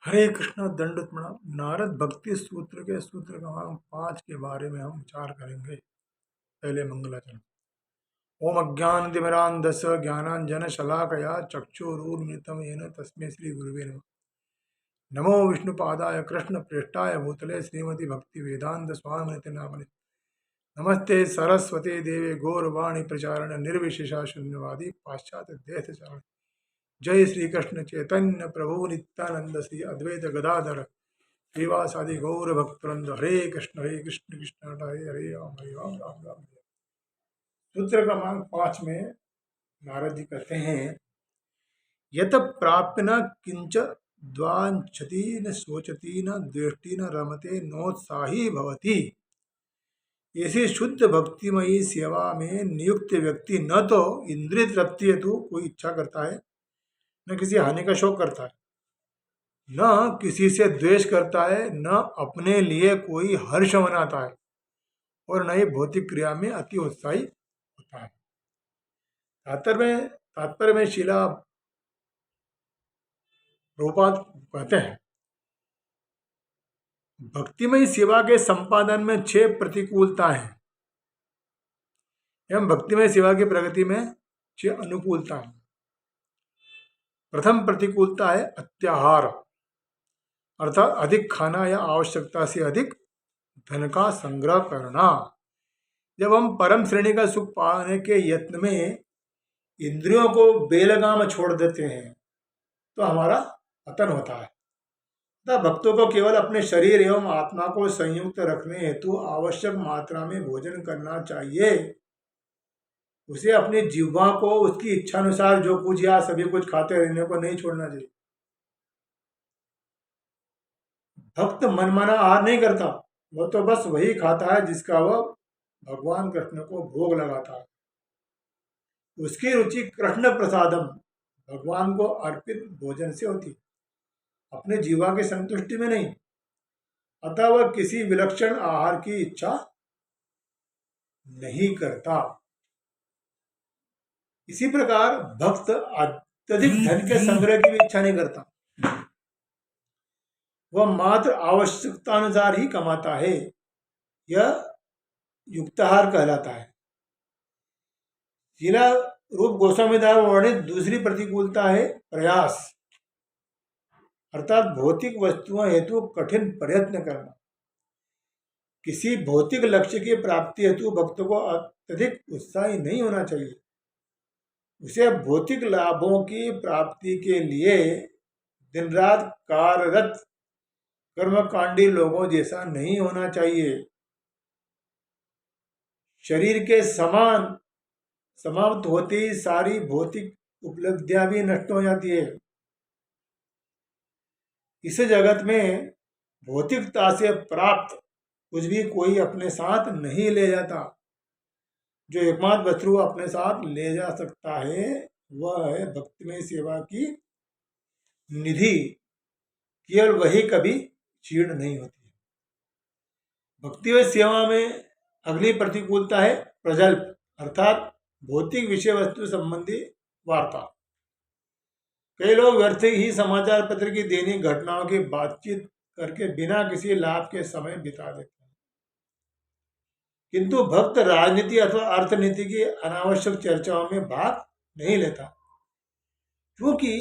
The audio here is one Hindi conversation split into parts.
हरे कृष्णा दंडवत प्रणाम। नारद भक्ति सूत्र के सूत्र क्रमांक 5 के बारे में हम विचार करेंगे। पहले मंगलाचरण। ओम अज्ञानतिमिरान्धस्य ज्ञानाञ्जनशलाकया चक्षुरुन्मिलितं येन तस्मै श्री गुरुवे नमः। नमो विष्णुपादाय कृष्णप्रेष्ठाय भूतले श्रीमती भक्ति वेदांत स्वामिनिति नामने। नमस्ते सरस्वती देवे गौरवाणी प्रचारण निर्विशेषा शून्यवादी पाश्चात्य देशचारण। जय श्री कृष्ण चैतन्य प्रभु नित्यानंद श्री अद्वैत गदाधर श्रीवासादि गौर भक्तवृंद। हरे कृष्ण कृष्ण हरे हरे राम राम राम। सूत्र क्रमांक 5 में नारद जी कहते हैं, यत प्राप्य न किंच द्वांछति न शोचति न द्वेष्टि न रमते नोत्साही भवति। ऐसी शुद्ध भक्तिमयी सेवा में नियुक्त व्यक्ति न तो इंद्रिय तृप्ति हेतु कोई इच्छा करता है, न किसी हानि का शोक करता है, न किसी से द्वेष करता है, न अपने लिए कोई हर्ष मनाता है, और न ही भौतिक क्रिया में अति उत्साही होता है। तात्पर्य में शिला प्रभुपाद कहते हैं, भक्तिमय सेवा के संपादन में 6 प्रतिकूलता है एवं भक्तिमय सेवा की प्रगति में 6 अनुकूलता है। प्रथम प्रतिकूलता है अत्याहार, अर्थात अधिक खाना या आवश्यकता से अधिक धन का संग्रह करना। जब हम परम श्रेणी का सुख पाने के यत्न में इंद्रियों को बेलगाम छोड़ देते हैं तो हमारा पतन होता है। तथा भक्तों को केवल अपने शरीर एवं आत्मा को संयुक्त रखने हेतु आवश्यक मात्रा में भोजन करना चाहिए। उसे अपनी जिह्वा को उसकी इच्छा अनुसार जो कुछ या सभी कुछ खाते रहने को नहीं छोड़ना चाहिए। भक्त मनमाना आहार नहीं करता, वह तो बस वही खाता है जिसका वह भगवान कृष्ण को भोग लगाता है। उसकी रुचि कृष्ण प्रसादम, भगवान को अर्पित भोजन से होती, अपने जीवा की संतुष्टि में नहीं। अतः वह किसी विलक्षण आहार की इच्छा नहीं करता। इसी प्रकार भक्त अत्यधिक धन के संग्रह की भी इच्छा नहीं करता, वह मात्र आवश्यकतानुसार ही कमाता है। यह युक्ताहार कहलाता है। जिला रूप गोस्वामी द्वारा वर्णित दूसरी प्रतिकूलता है प्रयास, अर्थात भौतिक वस्तुओं हेतु कठिन प्रयत्न करना। किसी भौतिक लक्ष्य की प्राप्ति हेतु भक्त को अत्यधिक उत्साही नहीं होना चाहिए। उसे भौतिक लाभों की प्राप्ति के लिए दिन रात कार्यरत कर्मकांडी लोगों जैसा नहीं होना चाहिए। शरीर के समाप्त होते ही सारी भौतिक उपलब्धियां भी नष्ट हो जाती है। इस जगत में भौतिकता से प्राप्त कुछ भी कोई अपने साथ नहीं ले जाता। जो एकमात्र वस्तु अपने साथ ले जा सकता है वह है भक्तिमय सेवा की निधि। केवल वही कभी क्षीण नहीं होती। भक्तिमय सेवा में अगली प्रतिकूलता है प्रजल्प, अर्थात भौतिक विषय वस्तु संबंधी वार्ता। कई लोग व्यर्थ ही समाचार पत्र की दैनिक घटनाओं की बातचीत करके बिना किसी लाभ के समय बिता देते हैं, किंतु भक्त राजनीति अथवा अर्थनीति की अनावश्यक चर्चाओं में भाग नहीं लेता। क्योंकि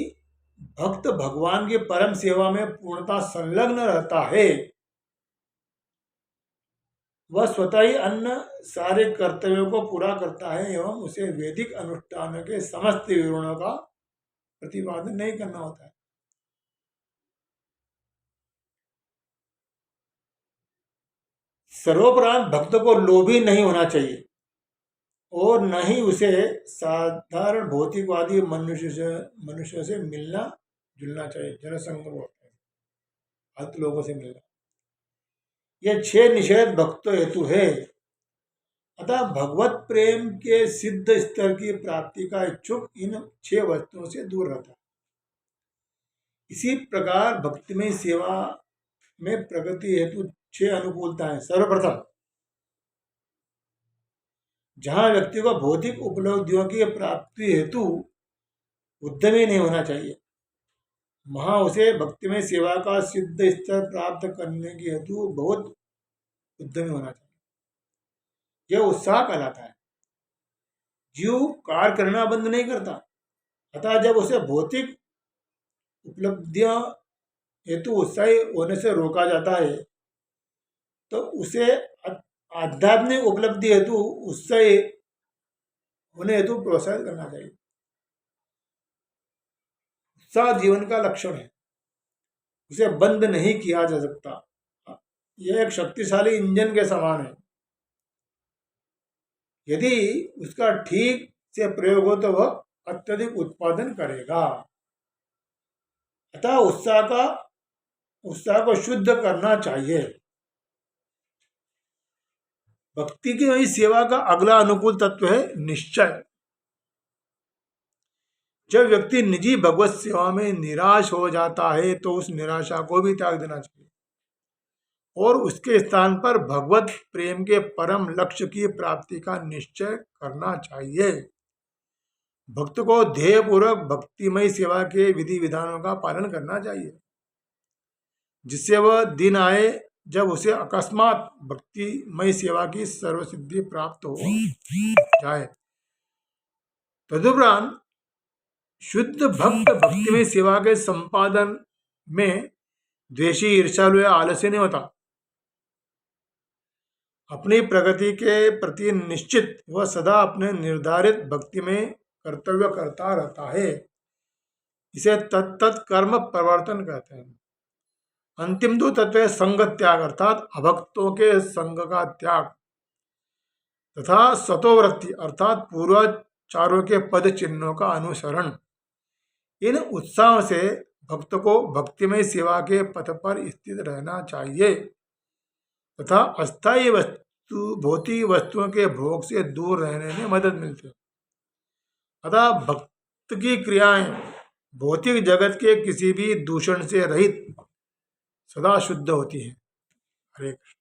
भक्त भगवान की परम सेवा में पूर्णता संलग्न रहता है। वह स्वतः ही अन्य सारे कर्तव्यों को पूरा करता है एवं उसे वैदिक अनुष्ठान के समस्त विवरणों का प्रतिपादन नहीं करना होता है। सर्वोपरांत भक्त को लोभी नहीं होना चाहिए और न ही उसे साधारण भौतिकवादी मनुष्य से मिलना जुलना चाहिए। जनसंग बोलते हैं, फालतू लोगों से मिलना। यह 6 निषेध भक्तों हेतु है। अतः भगवत प्रेम के सिद्ध स्तर की प्राप्ति का इच्छुक इन 6 वस्तुओं से दूर रहता है। इसी प्रकार भक्तिमय सेवा में प्रगति हेतु 6 अनुकूलता है। सर्वप्रथम, जहां व्यक्ति को भौतिक उपलब्धियों की प्राप्ति हेतु उद्यमी नहीं होना चाहिए। वहाँ उसे भक्ति में सेवा का सिद्ध स्तर प्राप्त करने के हेतु बहुत उद्यमी होना चाहिए। यह उत्साह कहलाता है। जीव कार्य करना बंद नहीं करता, अतः जब उसे भौतिक उपलब्धियां हेतु उत्साही होने से रोका जाता है तो उसे आध्यात्मिक उपलब्धि हेतु उत्साही होने हेतु प्रोत्साहित करना चाहिए। उत्साह जीवन का लक्षण है, उसे बंद नहीं किया जा सकता। यह एक शक्तिशाली इंजन के समान है। यदि उसका ठीक से प्रयोग हो तो वह अत्यधिक उत्पादन करेगा। अतः उत्साह को शुद्ध करना चाहिए। भक्ति की वही सेवा का अगला अनुकूल तत्व है निश्चय। जब व्यक्ति निजी भगवत सेवा में निराश हो जाता है तो उस निराशा को भी त्याग देना चाहिए और उसके स्थान पर भगवत प्रेम के परम लक्ष्य की प्राप्ति का निश्चय करना चाहिए। भक्त को ध्येयपूर्वक भक्तिमय सेवा के विधि विधानों का पालन करना चाहिए, जिससे वह दिन आए जब उसे अकस्मात भक्तिमय सेवा की सर्वसिद्धि प्राप्त हो जाए। तदुपरांत शुद्ध भक्त भक्तिमय सेवा के संपादन में द्वेषी, ईर्ष्यालु या आलस्य नहीं होता। अपनी प्रगति के प्रति निश्चित वह सदा अपने निर्धारित भक्ति में कर्तव्य करता रहता है। इसे तत्त कर्म प्रवर्तन कहते हैं। अंतिम दो तत्व है संग त्याग, अर्थात अभक्तों के संग का त्याग, तथा स्वतोवृत्ति अर्थात पूर्वाचार्यों के पद चिन्हों का अनुसरण। इन उत्साह से भक्त को भक्तिमय सेवा के पथ पर स्थित रहना चाहिए तथा अस्थायी भौतिक वस्तुओं के भोग से दूर रहने में मदद मिलती है। अतः भक्त की क्रियाएं भौतिक जगत के किसी भी दूषण से रहित सदा शुद्ध होती हैं। हरे कृष्ण।